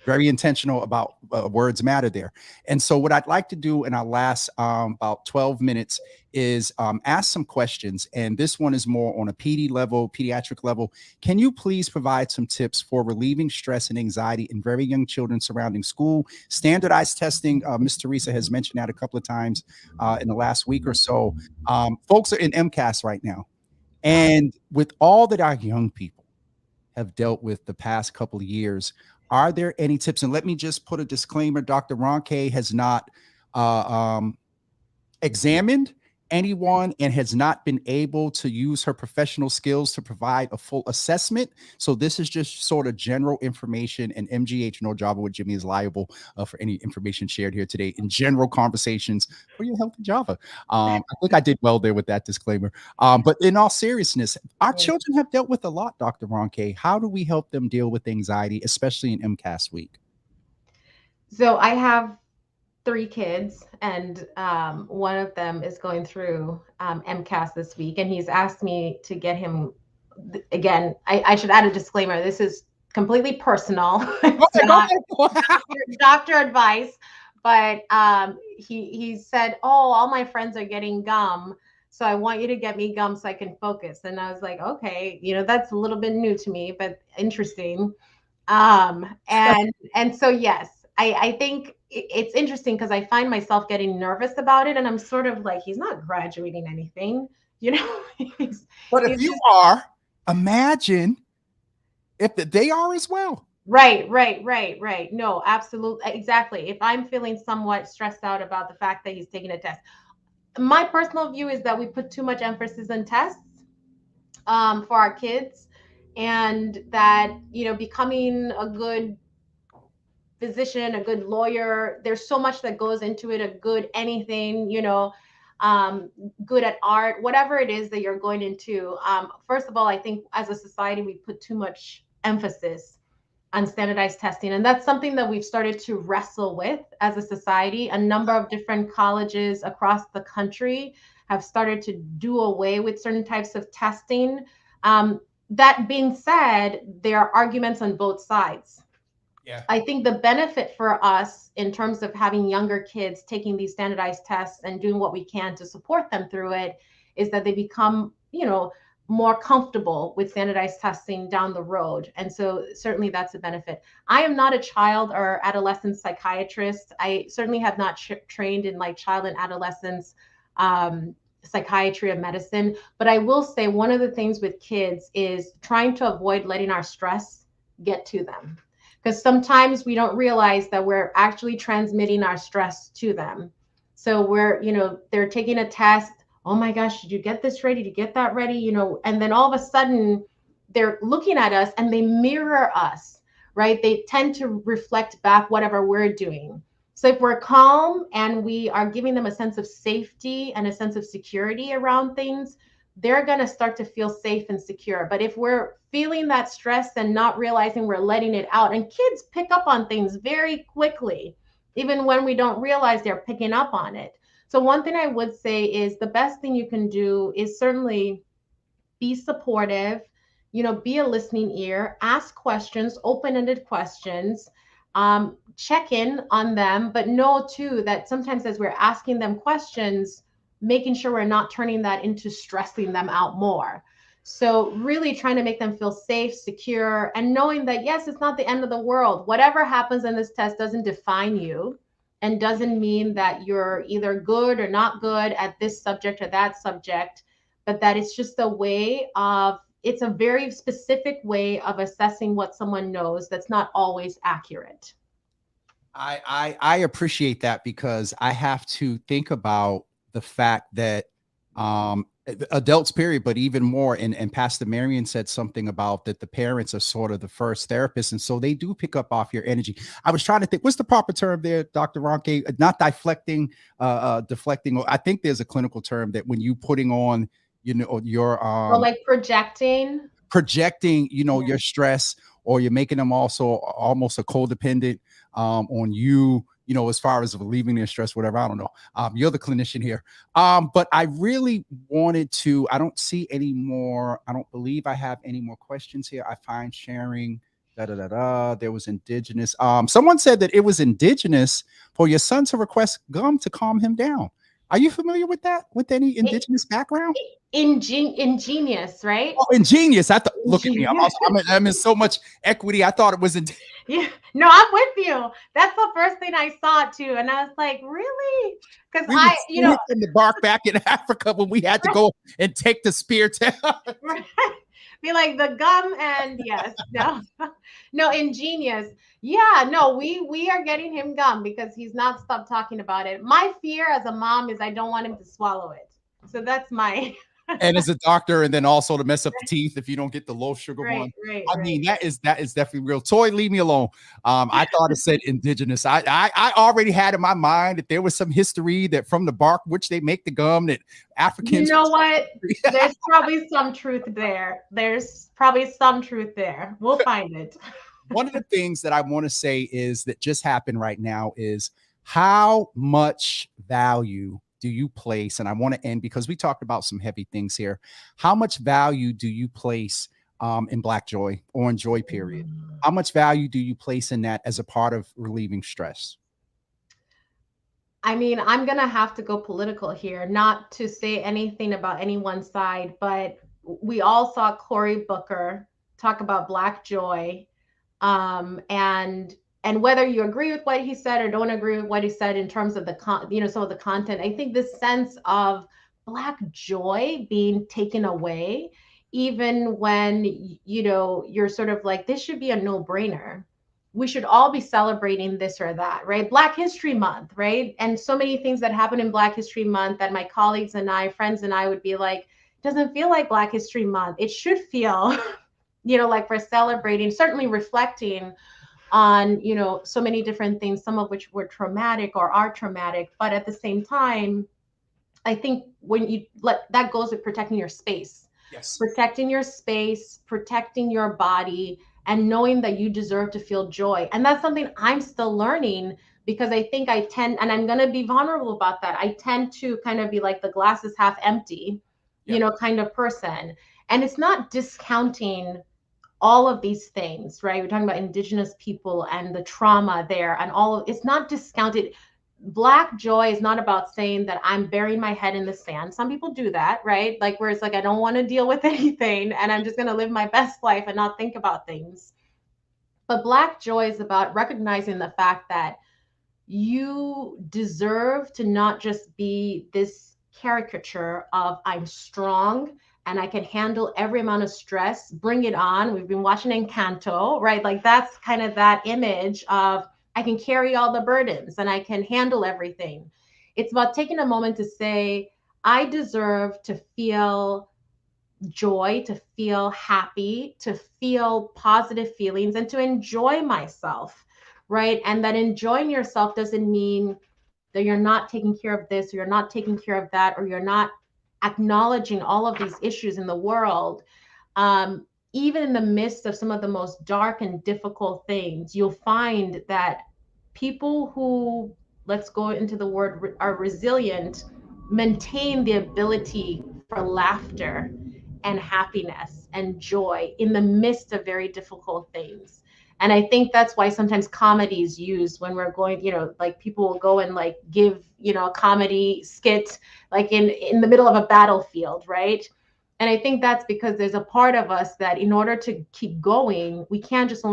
Very intentional about words matter there. And so what I'd like to do in our last about 12 minutes is ask some questions. And this one is more on a pediatric level. Can you please provide some tips for relieving stress and anxiety in very young children surrounding school? Standardized testing, Ms. Teresa has mentioned that a couple of times in the last week or so. Folks are in MCAS right now. And with all that our young people have dealt with the past couple of years, are there any tips? And let me just put a disclaimer. Dr. Ronke has not examined anyone and has not been able to use her professional skills to provide a full assessment. So this is just sort of general information, and MGH No Java with Jimmy is liable for any information shared here today in general conversations for your healthy Java. I think I did well there with that disclaimer. But in all seriousness, our children have dealt with a lot, Dr. Ronke. How do we help them deal with anxiety, especially in MCAS week? So I have 3 kids, and one of them is going through MCAS this week, and he's asked me to get him, again, I should add a disclaimer. This is completely personal. It's not doctor advice, but he said, oh, all my friends are getting gum, so I want you to get me gum so I can focus. And I was like, okay, that's a little bit new to me, but interesting. And so, yes, I think it's interesting because I find myself getting nervous about it, and I'm sort of like, he's not graduating anything, But if you are, imagine if they are as well. Right. No, absolutely. Exactly. If I'm feeling somewhat stressed out about the fact that he's taking a test, my personal view is that we put too much emphasis on tests for our kids, and that, becoming a good physician, a good lawyer, there's so much that goes into it, a good anything, good at art, whatever it is that you're going into. First of all, I think as a society, we put too much emphasis on standardized testing. And that's something that we've started to wrestle with as a society. A number of different colleges across the country have started to do away with certain types of testing. That being said, there are arguments on both sides. Yeah. I think the benefit for us in terms of having younger kids taking these standardized tests and doing what we can to support them through it is that they become, more comfortable with standardized testing down the road. And so certainly that's a benefit. I am not a child or adolescent psychiatrist. I certainly have not trained in like child and adolescents psychiatry of medicine. But I will say one of the things with kids is trying to avoid letting our stress get to them. Because sometimes we don't realize that we're actually transmitting our stress to them. So they're taking a test. Oh my gosh, did you get this ready? Did you get that ready? And then all of a sudden they're looking at us and they mirror us, right? They tend to reflect back whatever we're doing. So if we're calm and we are giving them a sense of safety and a sense of security around things, they're going to start to feel safe and secure. But if we're feeling that stress and not realizing we're letting it out, and kids pick up on things very quickly, even when we don't realize they're picking up on it. So one thing I would say is the best thing you can do is certainly be supportive, be a listening ear, ask questions, open-ended questions, check in on them, but know too that sometimes as we're asking them questions, making sure we're not turning that into stressing them out more. So really trying to make them feel safe, secure, and knowing that, yes, it's not the end of the world. Whatever happens in this test doesn't define you and doesn't mean that you're either good or not good at this subject or that subject, but that it's just it's a very specific way of assessing what someone knows that's not always accurate. I appreciate that, because I have to think about the fact that adults period, but even more, and Pastor Marion said something about that the parents are sort of the first therapists, and so they do pick up off your energy. I was trying to think, what's the proper term there, Dr. Ronke? Not deflecting, deflecting. I think there's a clinical term that when you putting on, your like projecting, your stress, or you're making them also almost a codependent on you, as far as relieving their stress, whatever. I don't know. You're the clinician here. But I really wanted to, I don't see any more. I don't believe I have any more questions here. I find sharing There was indigenous. Someone said that it was indigenous for your son to request gum to calm him down. Are you familiar with that? With any indigenous background? Ingenious, right? Oh, ingenious. I thought. Look at me. Ingenious. I'm in so much equity. I thought it was in. Yeah, no, I'm with you. That's the first thing I saw too, and I was like, really? Because We would steal it from the bark back in Africa when we had to go and take the spear to. be like the gum and yes, no, no, ingenious. Yeah, no, we are getting him gum because he's not stopped talking about it. My fear as a mom is I don't want him to swallow it. So that's my And as a doctor, and then also to mess up the teeth if you don't get the low sugar one. I mean, that is definitely real. Toy, leave me alone. I thought it said indigenous. I already had in my mind that there was some history that from the bark which they make the gum that Africans. You know what? There's probably some truth there. There's probably some truth there. We'll find it. One of the things that I want to say is that just happened right now is how much value do you place, and I want to end because we talked about some heavy things here. How much value do you place in Black Joy or in Joy period? How much value do you place in that as a part of relieving stress? I mean, I'm going to have to go political here, not to say anything about any one side, but we all saw Cory Booker talk about Black Joy, and whether you agree with what he said or don't agree with what he said in terms of the some of the content, I think this sense of Black joy being taken away, even when you're sort of like, this should be a no-brainer. We should all be celebrating this or that, right? Black History Month, right? And so many things that happen in Black History Month that my colleagues and I, friends and I would be like, doesn't feel like Black History Month. It should feel, like we're celebrating, certainly reflecting on so many different things, some of which were traumatic or are traumatic, but at the same time, I think when you let that goes with protecting your space. Yes. Protecting your space, protecting your body, and knowing that you deserve to feel joy. And that's something I'm still learning, because I think I tend, and I'm going to be vulnerable about that, I tend to kind of be like the glass is half empty, kind of person. And it's not discounting all of these things, right? We're talking about Indigenous people and the trauma there and all of it's not discounted. Black joy is not about saying that I'm burying my head in the sand. Some people do that, right? Like where it's like, I don't want to deal with anything and I'm just going to live my best life and not think about things. But Black joy is about recognizing the fact that you deserve to not just be this caricature of I'm strong and I can handle every amount of stress, bring it on. We've been watching Encanto, right? Like that's kind of that image of I can carry all the burdens and I can handle everything. It's about taking a moment to say, I deserve to feel joy, to feel happy, to feel positive feelings, and to enjoy myself, right? And that enjoying yourself doesn't mean that you're not taking care of this, or you're not taking care of that, or you're not acknowledging all of these issues in the world. Even in the midst of some of the most dark and difficult things, you'll find that people who, let's go into the word, are resilient, maintain the ability for laughter and happiness and joy in the midst of very difficult things. And I think that's why sometimes comedy is used when we're going, like people will go and like give, a comedy skit, like in the middle of a battlefield, right? And I think that's because there's a part of us that in order to keep going, we can't just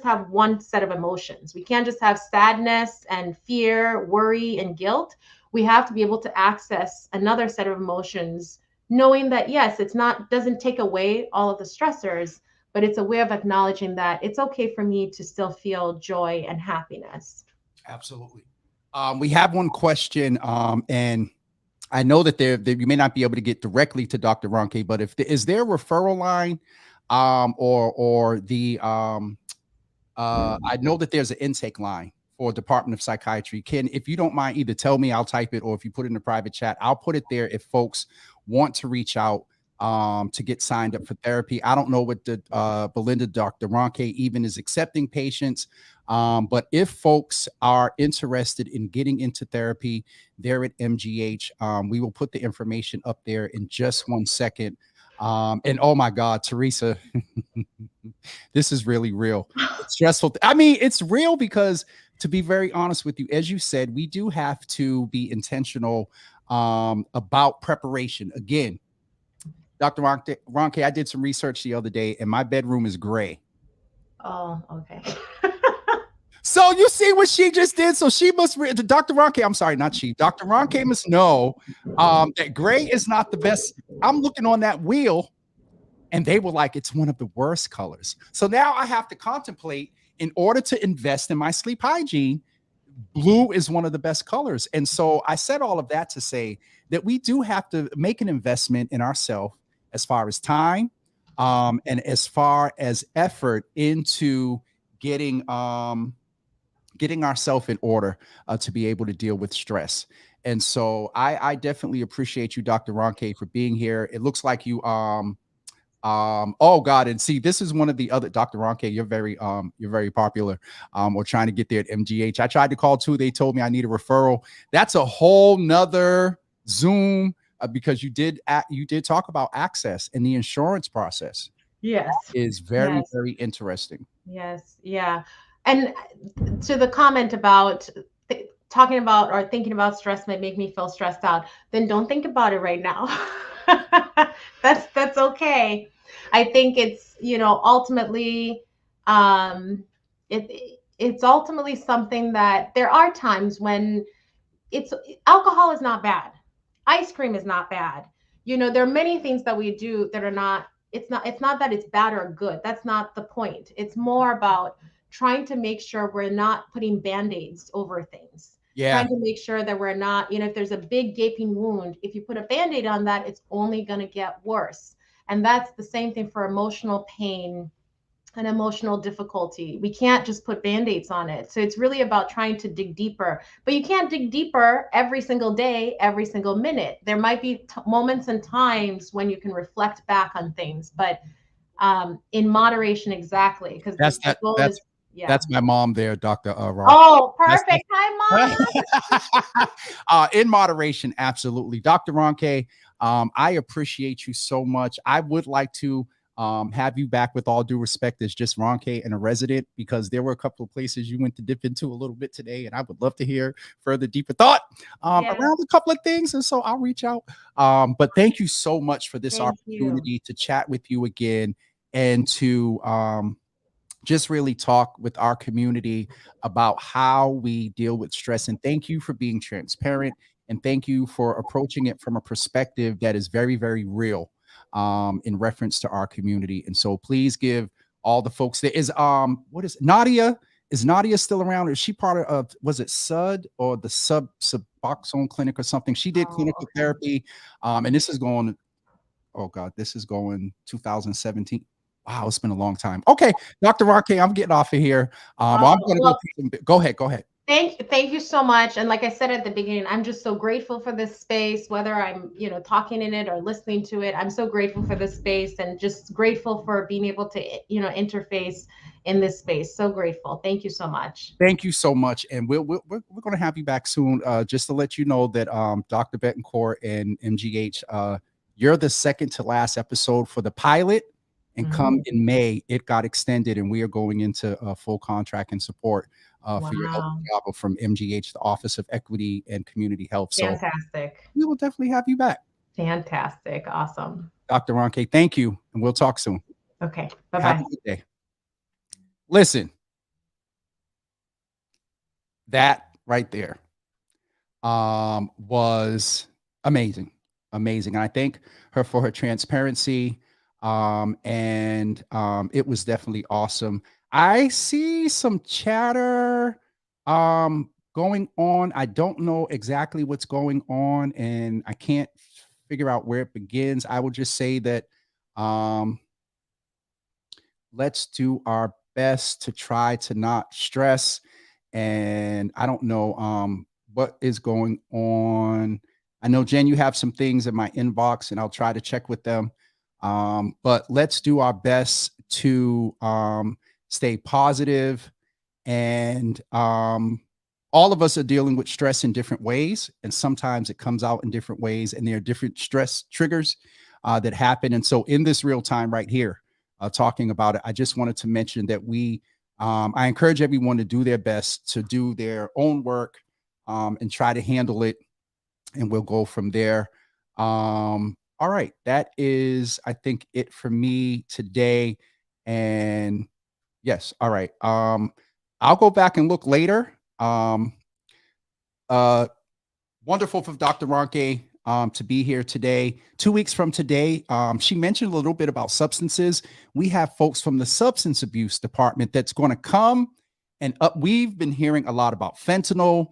have one set of emotions. We can't just have sadness and fear, worry and guilt. We have to be able to access another set of emotions, knowing that yes, doesn't take away all of the stressors, but it's a way of acknowledging that it's okay for me to still feel joy and happiness. Absolutely. We have one question, and I know that you may not be able to get directly to Dr. Ronke, but is there a referral line, or the I know that there's an intake line for Department of Psychiatry. If you don't mind, either tell me, I'll type it, or if you put it in the private chat, I'll put it there if folks want to reach out to get signed up for therapy. I don't know what the Belinda, Dr. Ronke even is accepting patients. But if folks are interested in getting into therapy there at MGH, we will put the information up there in just 1 second. And oh my God, Teresa, This is really real. It's stressful. I mean, it's real because, to be very honest with you, as you said, we do have to be intentional about preparation. Again, Dr. Ronke, I did some research the other day, and my bedroom is gray. Oh, okay. So you see what she just did. So she must, Dr. Ronke, I'm sorry, not she. Dr. Ronke must know that gray is not the best. I'm looking on that wheel, and they were like, it's one of the worst colors. So now I have to contemplate, in order to invest in my sleep hygiene, blue is one of the best colors. And so I said all of that to say that we do have to make an investment in ourselves as far as time, and as far as effort into getting ourselves in order to be able to deal with stress. And so I definitely appreciate you, Dr. Ronke, for being here. It looks like you oh God, and see, this is one of the other, Dr. Ronke, you're very popular. We're trying to get there at MGH. I tried to call too. They told me I need a referral. That's a whole nother Zoom, because you did talk about access and the insurance process. Yes. That is very, Yes. very interesting. Yes. Yeah. And to the comment about talking about or thinking about stress might make me feel stressed out, then don't think about it right now. That's okay. I think it's, ultimately, it's ultimately something that there are times when alcohol is not bad. Ice cream is not bad. There are many things that we do that are not, it's not that it's bad or good. That's not the point. It's more about trying to make sure we're not putting band-aids over things. Yeah. Trying to make sure that we're not, if there's a big gaping wound, if you put a band-aid on that, it's only going to get worse. And that's the same thing for emotional pain and emotional difficulty. We can't just put band-aids on it. So it's really about trying to dig deeper, but you can't dig deeper every single day, every single minute. There might be moments and times when you can reflect back on things, but in moderation, exactly. Because that's my mom there, Dr. Ron. Oh, perfect. Hi, Mom. In moderation, absolutely. Dr. Ronke, I appreciate you so much. I would like to have you back, with all due respect, as just Ronke and a resident, because there were a couple of places you went to dip into a little bit today, and I would love to hear further deeper thought around a couple of things. And so I'll reach out. But thank you so much for this opportunity to chat with you again, and to just really talk with our community about how we deal with stress. And thank you for being transparent, and thank you for approaching it from a perspective that is very, very real in reference to our community. And so please give all the folks, there is what is Nadia? Is Nadia still around? Is she part of was it SUD or the Suboxone clinic or something? She did clinical therapy. And this is going, oh God, this is going 2017. Wow, it's been a long time. Okay, Dr. Ronke, I'm getting off of here. I'm gonna go ahead. Thank you so much. And like I said at the beginning, I'm just so grateful for this space, whether I'm, talking in it or listening to it. I'm so grateful for this space, and just grateful for being able to, interface in this space. So grateful. Thank you so much. Thank you so much. And we're going to have you back soon. Just to let you know that Dr. Betancourt and MGH, you're the second to last episode for the pilot. And come in May, it got extended, and we are going into full contract and support for your help from MGH, the Office of Equity and Community Health. So fantastic. We will definitely have you back. Fantastic. Awesome. Dr. Ronke, thank you. And we'll talk soon. Okay. Bye-bye. Have a good day. Listen, that right there was amazing. Amazing. And I thank her for her transparency. It was definitely awesome. I see some chatter going on. I don't know exactly what's going on, and I can't figure out where it begins. I will just say that let's do our best to try to not stress. And I don't know what is going on. I know, Jen, you have some things in my inbox, and I'll try to check with them. But let's do our best to stay positive. And all of us are dealing with stress in different ways, and sometimes it comes out in different ways, and there are different stress triggers that happen. And so in this real time right here, talking about it. I just wanted to mention that I encourage everyone to do their best to do their own work and try to handle it, and we'll go from there. All right, that is, I think, it for me today. And yes, all right. I'll go back and look later. Wonderful for Dr. Ronke to be here today. 2 weeks from today, she mentioned a little bit about substances. We have folks from the substance abuse department that's going to come and up. We've been hearing a lot about fentanyl,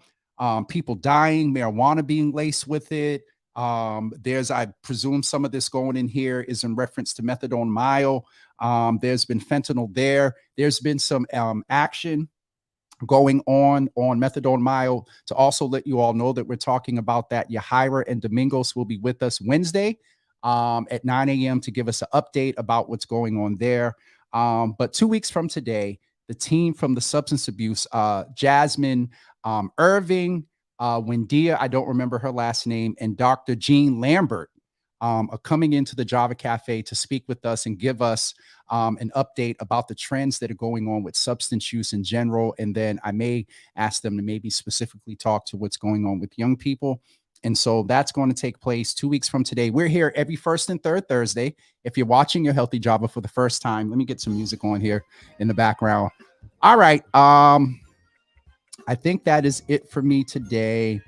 people dying, marijuana being laced with it. I presume some of this going in here is in reference to methadone mile. There's been fentanyl there. There's been some action going on methadone mile. To also let you all know that we're talking about that, Yahira and Domingos will be with us Wednesday at 9 a.m. to give us an update about what's going on there. But 2 weeks from today, the team from the substance abuse, Jasmine Irving, Wendia, I don't remember her last name, and Dr. Jean Lambert are coming into the Java Cafe to speak with us and give us an update about the trends that are going on with substance use in general. And then I may ask them to maybe specifically talk to what's going on with young people. And so that's going to take place 2 weeks from today. We're here every first and third Thursday. If you're watching your Healthy Java for the first time, let me get some music on here in the background. All right. I think that is it for me today.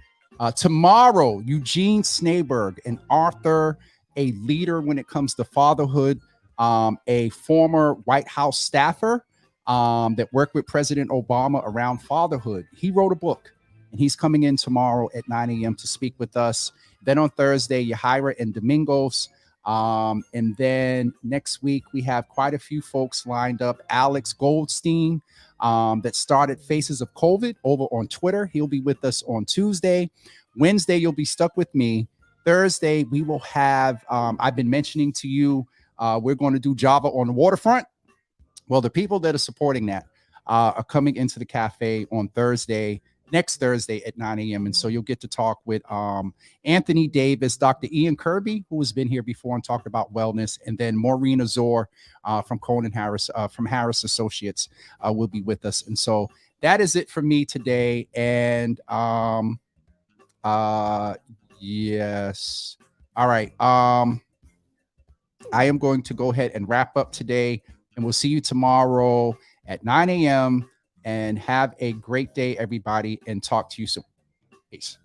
Tomorrow, Eugene Snaberg, an author, a leader when it comes to fatherhood, a former White House staffer that worked with President Obama around fatherhood. He wrote a book, and he's coming in tomorrow at 9 a.m. to speak with us. Then on Thursday, Yahira and Domingos. And then next week, we have quite a few folks lined up. Alex Goldstein, that started Faces of COVID over on Twitter. He'll be with us on Tuesday. Wednesday, you'll be stuck with me. Thursday, we will have, I've been mentioning to you, we're going to do Java on the waterfront. Well, the people that are supporting that are coming into the cafe on next Thursday at 9 a.m. And so you'll get to talk with Anthony Davis, Dr. Ian Kirby, who has been here before and talked about wellness, and then Maureen Azor from Conan Harris, from Harris Associates will be with us. And so that is it for me today. And yes. All right. I am going to go ahead and wrap up today, and we'll see you tomorrow at 9 a.m. and have a great day, everybody, and talk to you soon. Peace.